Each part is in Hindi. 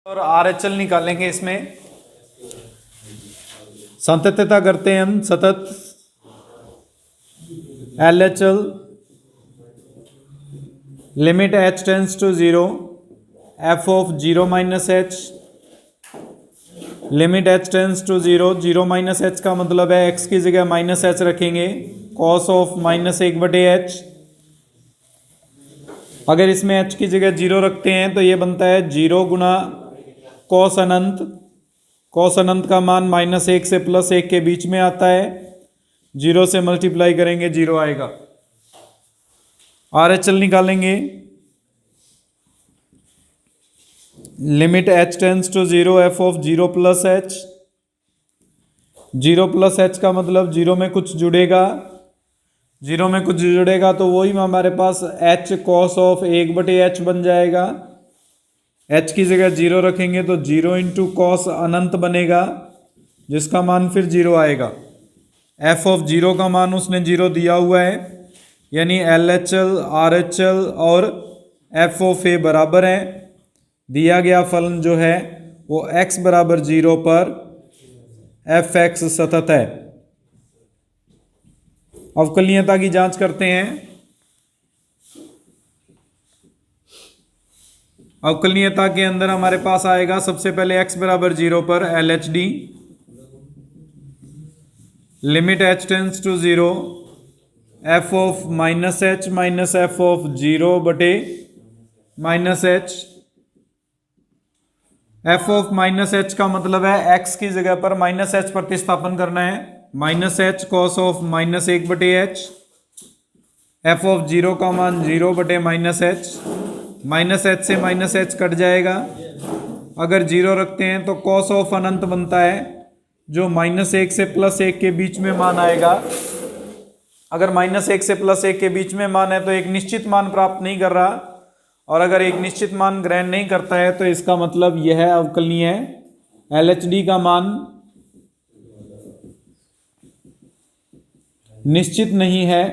और RHL निकालेंगे। इसमें संततता करते हैं हम, सतत LHL limit h tends to 0 f of 0 minus H limit h tends to 0 0 minus H का मतलब है x की जगह माइनस एच रखेंगे, कॉस ऑफ माइनस 1/h। अगर इसमें h की जगह 0 रखते हैं तो ये बनता है 0 गुना कॉस अनंत। कॉस अनंत का मान -1 से +1 के बीच में आता है। 0 से मल्टीप्लाई करेंगे 0 आएगा। RHL निकालेंगे। Limit h tends to 0 f of 0 plus h। 0 plus h का मतलब 0 में कुछ जुड़ेगा। 0 में कुछ जुड़ेगा तो वही हमारे पास h कॉस ऑफ 1/h बन जाएगा। h की जगह 0 रखेंगे तो 0 इंटू कॉस अनंत बनेगा, जिसका मान फिर 0 आएगा। f ऑफ 0 का मान उसने 0 दिया हुआ है, यानी LHL RHL और f ऑफ a बराबर है। दिया गया फलन जो है वो x बराबर 0 पर fx सतत है। अवकलनीयता की जांच करते हैं। अवकलनीयता के अंदर हमारे पास आएगा सबसे पहले x बराबर 0 पर LHD limit h tends to 0 f of minus H minus F of 0 बटे minus H. f of minus H का मतलब है x की जगह पर माइनस एच प्रतिस्थापन करना है। Minus H cos of -1/h। f of 0 का मान 0 बटे माइनस एच। माइनस एच से माइनस एच कट जाएगा। अगर 0 रखते हैं तो कॉस ऑफ अनंत बनता है, जो -1 से +1 के बीच में मान आएगा। अगर -1 से +1 के बीच में मान है तो एक निश्चित मान प्राप्त नहीं कर रहा, और अगर एक निश्चित मान ग्रहण नहीं करता है तो इसका मतलब यह अवकलनीय है। LHD का मान निश्चित नहीं है,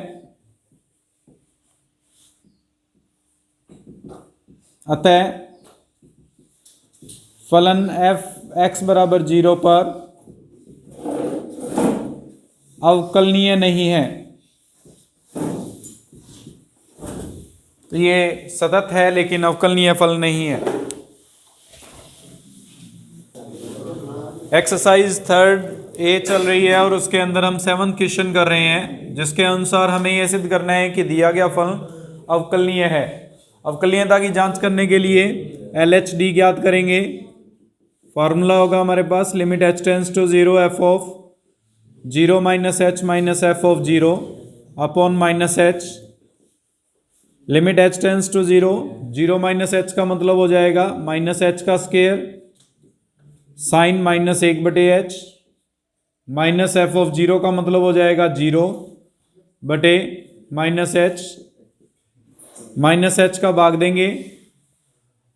अतः फलन f(x बराबर 0) पर अवकलनीय नहीं है। तो ये सतत है लेकिन अवकलनीय फल नहीं है। एक्सरसाइज 3 A चल रही है और उसके अंदर हम 7th क्वेश्चन कर रहे हैं, जिसके अनुसार हमें यह सिद्ध करना है कि दिया गया फल अवकलनीय है। अवकलनीयता की जांच करने के लिए LHD ज्ञात करेंगे। फॉर्मूला होगा हमारे पास limit h tends to 0 f of 0 minus h minus F of 0 upon minus h। Limit h tends to 0 0 minus h का मतलब हो जाएगा माइनस h का square sine -1/h minus F of 0 का मतलब हो जाएगा 0 बटे माइनस h। माइनस h का भाग देंगे।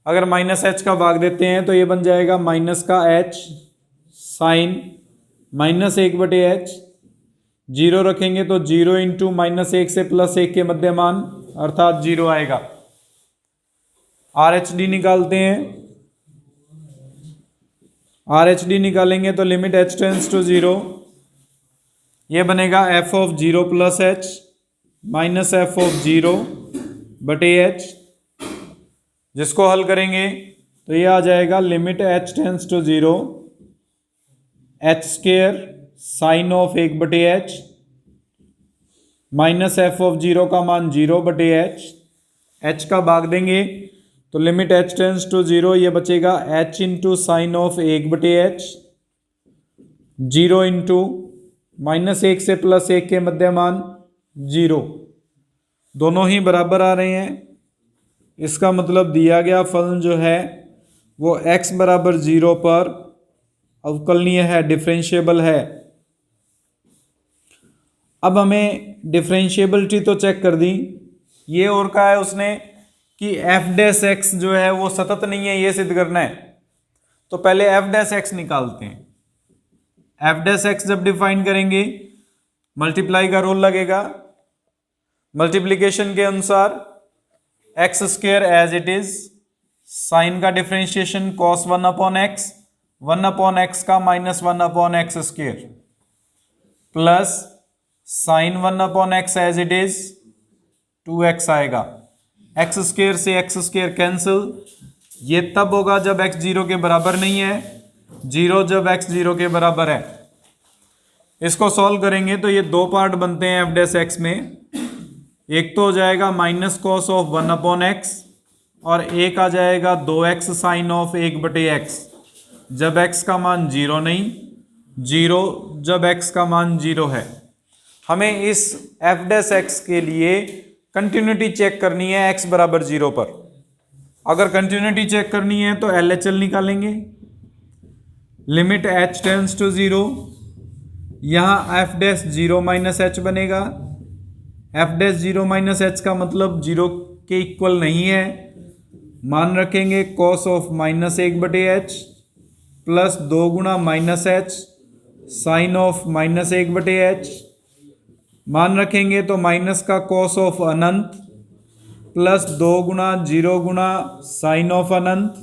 अगर माइनस h का भाग देते हैं तो ये बन जाएगा माइनस का h साइन -1/h। 0 रखेंगे तो 0 इंटू -1 से +1 के मध्यमान अर्थात 0 आएगा। RHD निकालते हैं। RHD निकालेंगे तो लिमिट h टेंस टू 0 ये बनेगा f of 0 plus h minus F of 0 बटे h। जिसको हल करेंगे तो ये आ जाएगा limit h tends to 0 h square sine of 1/h minus F of 0 का मान 0 बटे h का भाग देंगे तो लिमिट h टेंस टू 0 ये बचेगा h into sine of 1/h 0 into -1 से +1 के मध्यमान 0, दोनों ही बराबर आ रहे हैं। इसका मतलब दिया गया फलन जो है वो x बराबर 0 पर अवकलनीय है, डिफरेंशिएबल है। अब हमें डिफरेंशिएबिलिटी तो चेक कर दी, ये और कहा है उसने कि f' जो है वो सतत नहीं है, ये सिद्ध करना है। तो पहले f' निकालते हैं। f' जब डिफाइन करेंगे मल्टीप्लाई का रूल लगेगा। मल्टीप्लिकेशन के अनुसार x square as it is sine का डिफरेंशिएशन cos 1/x, 1/x का -1/x स्क्वायर plus sine 1/x as it is 2x आएगा। एक्स स्क्वायर से एक्स स्क्वायर कैंसिल। ये तब होगा जब x 0 के बराबर नहीं है, 0 जब x 0 के बराबर है। इसको सॉल्व करेंगे तो ये दो पार्ट बनते हैं एफ डैश एक्स में। एक तो हो जाएगा -cos ऑफ 1/x और एक आ जाएगा 2x साइन ऑफ 1/x जब x का मान 0 नहीं, 0 जब x का मान 0 है। हमें इस एफ डैश एक्स के लिए कंटिन्यूटी चेक करनी है x बराबर 0 पर। अगर कंटिन्यूटी चेक करनी है तो LHL निकालेंगे। लिमिट h टेंड्स टू 0, यहाँ एफ डैश 0 माइनस एच बनेगा। एफ डैश 0 माइनस एच का मतलब 0 के इक्वल नहीं है। मान रखेंगे cos ऑफ -1/h प्लस 2 गुणा -h साइन ऑफ -1/h। मान रखेंगे तो माइनस का cos ऑफ अनंत प्लस 2 गुणा 0 गुणा साइन ऑफ अनंत।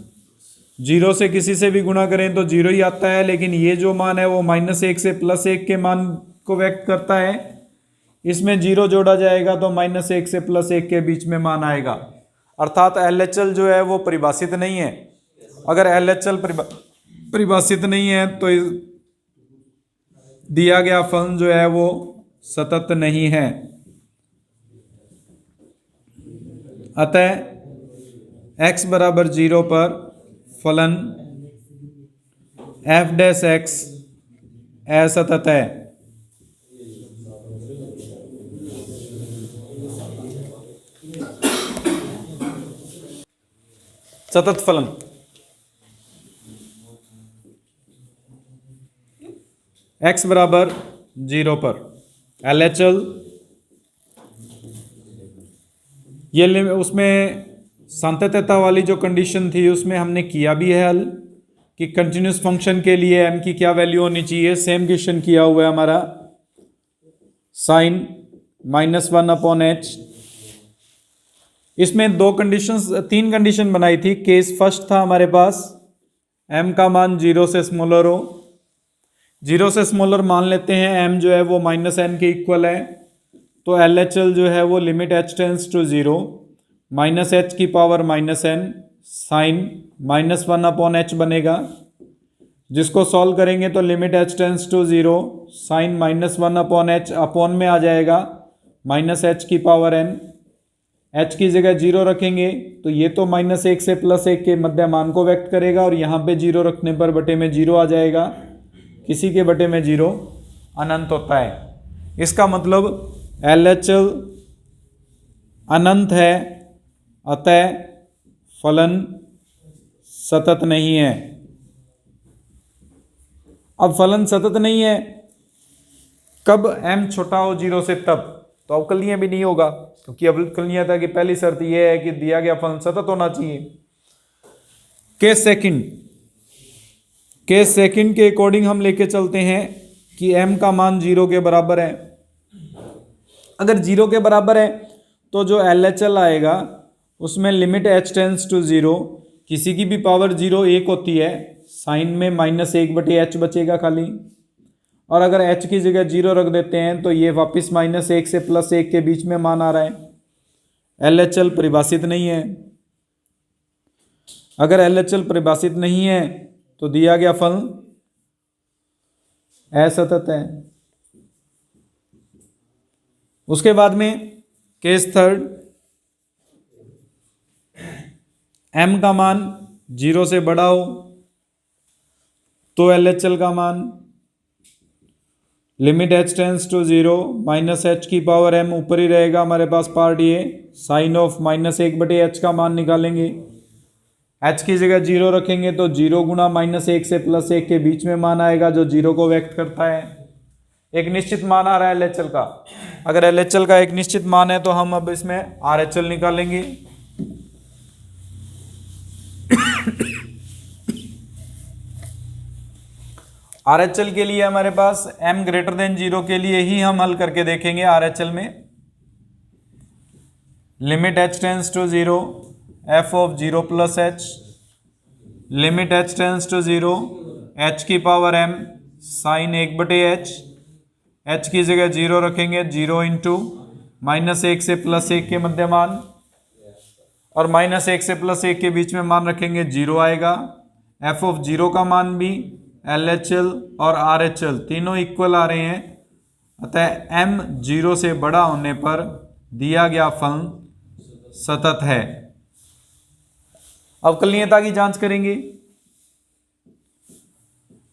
0 से किसी से भी गुणा करें तो 0 ही आता है, लेकिन ये जो मान है वो -1 से +1 के मान को व्यक्त करता है। इसमें 0 जोड़ा जाएगा तो -1 से +1 के बीच में मान आएगा, अर्थात LHL जो है वो परिभाषित नहीं है। अगर LHL परिभाषित नहीं है तो दिया गया फलन जो है वो सतत नहीं है। अतः x बराबर 0 पर फलन एफ डैश एक्स असतत है। सतत फलन x बराबर 0 पर LHL ये उसमें सांतत्यता वाली जो कंडीशन थी उसमें हमने किया भी है हल कि कंटिन्यूस फंक्शन के लिए m की क्या वैल्यू होनी चाहिए। सेम क्वेश्चन किया हुआ है हमारा साइन -1/h। इसमें तीन कंडीशन बनाई थी। केस फर्स्ट था हमारे पास m का मान 0 से स्मॉलर हो। 0 से स्मॉलर मान लेते हैं, m जो है वो -n के इक्वल है, तो LHL जो है वो limit h tends to 0 -h की पावर -n साइन -1/h बनेगा, जिसको सॉल्व करेंगे तो limit h tends to 0 sine -1/h upon में आ जाएगा -h की पावर n। h की जगह 0 रखेंगे तो ये तो -1 से +1 के मध्य मान को व्यक्त करेगा और यहाँ पे 0 रखने पर बटे में 0 आ जाएगा। किसी के बटे में 0 अनंत होता है। इसका मतलब LHL अनंत है, अतः फलन सतत नहीं है। अब फलन सतत नहीं है कब m छोटा हो 0 से, तब तो अवकलनीय भी नहीं होगा, क्योंकि अवकलनीयता की पहली शर्त यह है कि दिया गया फलन सतत होना चाहिए। केस सेकंड के अकॉर्डिंग हम लेके चलते हैं कि m का मान 0 के बराबर है। अगर 0 के बराबर है तो जो LHL आएगा उसमें लिमिट h टेंड्स टू 0, किसी की भी पावर 0 1 होती है, साइन में -1/h बचेगा खाली, और अगर h की जगह 0 रख देते हैं तो ये वापस -1 से +1 के बीच में मान आ रहा है। LHL परिभाषित नहीं है। अगर LHL परिभाषित नहीं है तो दिया गया फलन असतत है। उसके बाद में केस थर्ड, m का मान 0 से बड़ा हो तो LHL का मान limit h tends to 0 -h की पावर m ऊपर ही रहेगा हमारे पास पार्ट ये, साइन ऑफ -1/h का मान निकालेंगे। h की जगह 0 रखेंगे तो 0 गुणा -1 से +1 के बीच में मान आएगा जो 0 को व्यक्त करता है। एक निश्चित मान आ रहा है LHL का। अगर LHL का एक निश्चित मान है तो हम अब इसमें RHL निकालेंगे। RHL के लिए हमारे पास m ग्रेटर देन 0 के लिए ही हम हल करके देखेंगे। RHL में limit h tends to 0 f of 0 + h limit h tends to 0 h की power m sine 1/h, h की जगह 0 रखेंगे, 0 इंटू -1 से +1 के मध्यमान, और -1 से +1 के बीच में मान रखेंगे 0 आएगा। f ऑफ 0 का मान भी LHL और RHL तीनों इक्वल आ रहे हैं, अतः m 0 से बड़ा होने पर दिया गया फलन सतत है। अवकलनीयता की जांच करेंगे।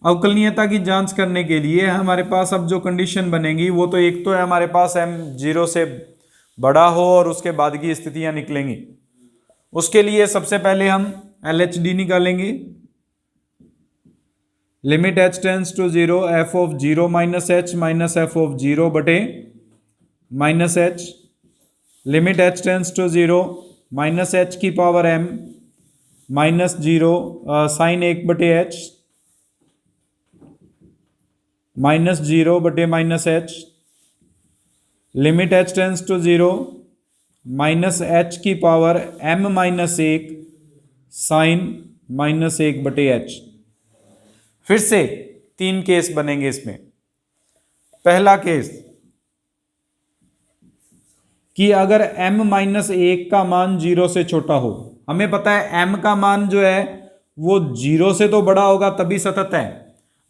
अवकलनीयता की जांच करने के लिए हमारे पास अब जो कंडीशन बनेगी वो तो एक तो है हमारे पास m 0 से बड़ा हो और उसके बाद की स्थितियां निकलेंगी। उसके लिए सबसे पहले हम LHD निकालेंगे। Limit h tends to 0 f of 0 minus h minus f of 0 बटे minus h, limit h tends to 0 minus h की power m minus 0 sine 1/h minus 0 बटे minus h, limit h tends to 0 minus h की power m minus 1 sine minus 1/h। फिर से 3 केस बनेंगे इसमें। पहला केस कि अगर m माइनस 1 का मान 0 से छोटा हो, हमें पता है m का मान जो है वो 0 से तो बड़ा होगा तभी सतत है।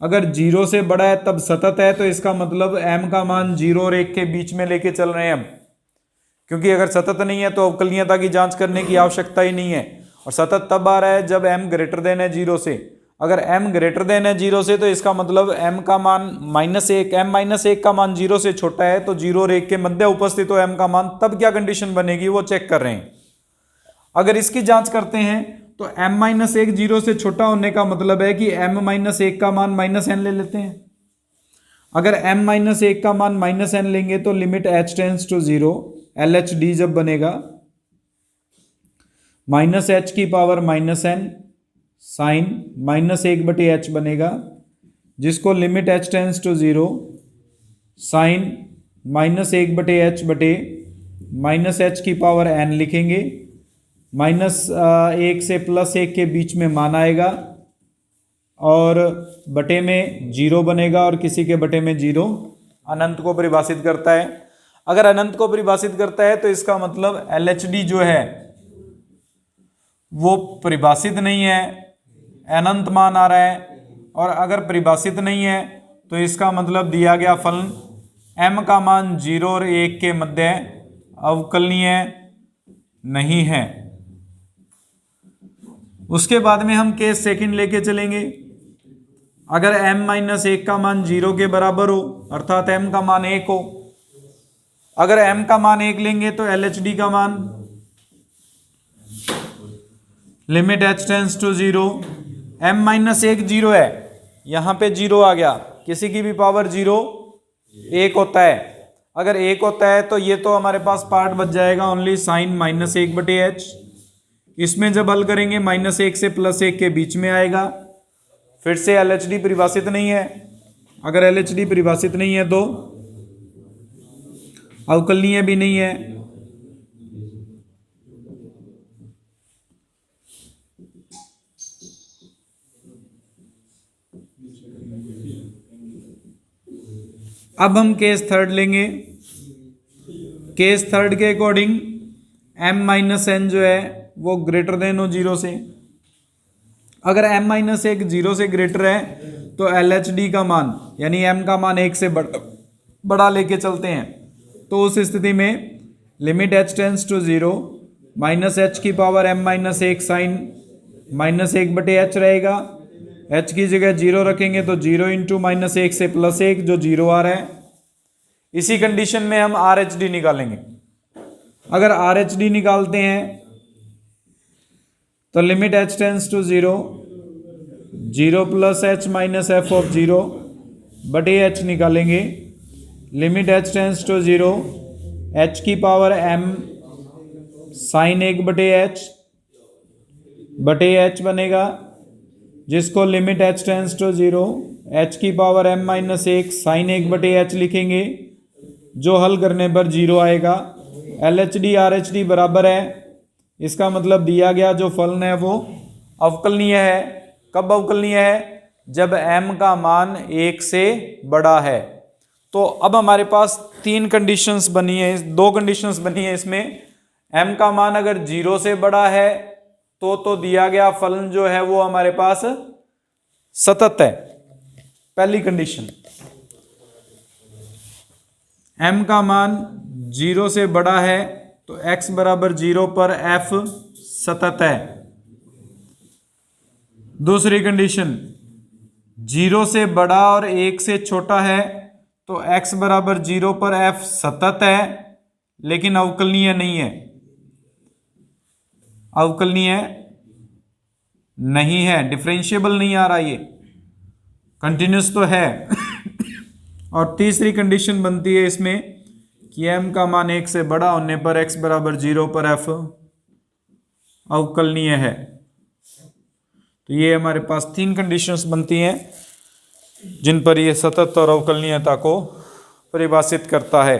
अगर 0 से बड़ा है तब सतत है, तो इसका मतलब m का मान 0 और 1 के बीच में लेके चल रहे हैं हम, क्योंकि अगर सतत नहीं है तो अवकलनीयता की जांच करने की आवश्यकता ही नहीं है। और सतत तब आ रहा है जब m ग्रेटर देन है 0 से। अगर m ग्रेटर देन है 0 से तो इसका मतलब m का मान -1, m माइनस 1 का मान 0 से छोटा है, तो 0 और 1 के मध्य उपस्थित हो m का मान, तब क्या कंडीशन बनेगी वो चेक कर रहे हैं। अगर इसकी जांच करते हैं तो m माइनस 1 0 से छोटा होने का मतलब है कि m माइनस 1 का मान -n ले लेते हैं। अगर m माइनस 1 का मान -n लेंगे तो limit h tends to 0 LHD जब बनेगा माइनस h की पावर -n साइन -1/h बनेगा, जिसको limit h tends to 0 sine -1/h बटे -h की पावर n लिखेंगे। -1 से +1 के बीच में मान आएगा और बटे में 0 बनेगा, और किसी के बटे में 0 अनंत को परिभाषित करता है। अगर अनंत को परिभाषित करता है तो इसका मतलब LHD जो है वो परिभाषित नहीं है, अनंत मान आ रहा है। और अगर परिभाषित नहीं है तो इसका मतलब दिया गया फलन m का मान 0 और 1 के मध्य अवकलनीय नहीं है। उसके बाद में हम केस सेकंड लेके चलेंगे। अगर m माइनस 1 का मान 0 के बराबर हो, अर्थात m का मान 1 हो, अगर m का मान 1 लेंगे तो LHD का मान limit h tends to 0, m minus 1 0 है, यहां पे 0 आ गया, किसी की भी पावर 0 1 होता है। अगर 1 होता है तो ये तो हमारे पास पार्ट बच जाएगा ओनली साइन -1/h। इसमें जब हल करेंगे -1 से +1 के बीच में आएगा। फिर से LHD परिभाषित नहीं है। अगर LHD परिभाषित नहीं है तो अवकलनीय भी नहीं है। अब हम केस थर्ड लेंगे। केस थर्ड के अकॉर्डिंग m माइनस n जो है वो ग्रेटर देन हो 0 से। अगर m माइनस 1 0 से ग्रेटर है तो LHD का मान यानी m का मान 1 से बड़ा लेके चलते हैं, तो उस स्थिति में limit h tends to 0 minus h की power m minus 1 sine -1/h रहेगा। h की जगह 0 रखेंगे तो 0 इंटू -1 से +1 जो 0 आ रहा है। इसी कंडीशन में हम RHD निकालेंगे। अगर RHD निकालते हैं तो limit h tends to 0 0 + h minus f of 0 बटे h निकालेंगे। Limit h tends to 0 h की पावर m साइन 1/h बटे h बनेगा, जिसको limit h tends to 0 h की power m minus 1 sine 1/h लिखेंगे, जो हल करने पर 0 आएगा। LHD RHD बराबर है, इसका मतलब दिया गया जो फलन है वो अवकलनीय है। कब अवकलनीय है? जब m का मान 1 से बड़ा है। तो अब हमारे पास तीन कंडीशंस बनी है, दो कंडीशंस बनी है इसमें। m का मान अगर 0 से बड़ा है तो दिया गया फलन जो है वो हमारे पास सतत है, पहली कंडीशन। m का मान 0 से बड़ा है तो x बराबर 0 पर f सतत है। दूसरी कंडीशन, 0 से बड़ा और 1 से छोटा है तो x बराबर 0 पर f सतत है लेकिन अवकलनीय नहीं है, अवकलनीय नहीं है, डिफरेंशिएबल नहीं आ रहा, ये कंटिन्यूस तो है। और तीसरी कंडीशन बनती है इसमें कि m का मान 1 से बड़ा होने पर x बराबर 0 पर f अवकलनीय है। तो ये हमारे पास तीन कंडीशंस बनती हैं जिन पर ये सतत और अवकलनीयता को परिभाषित करता है।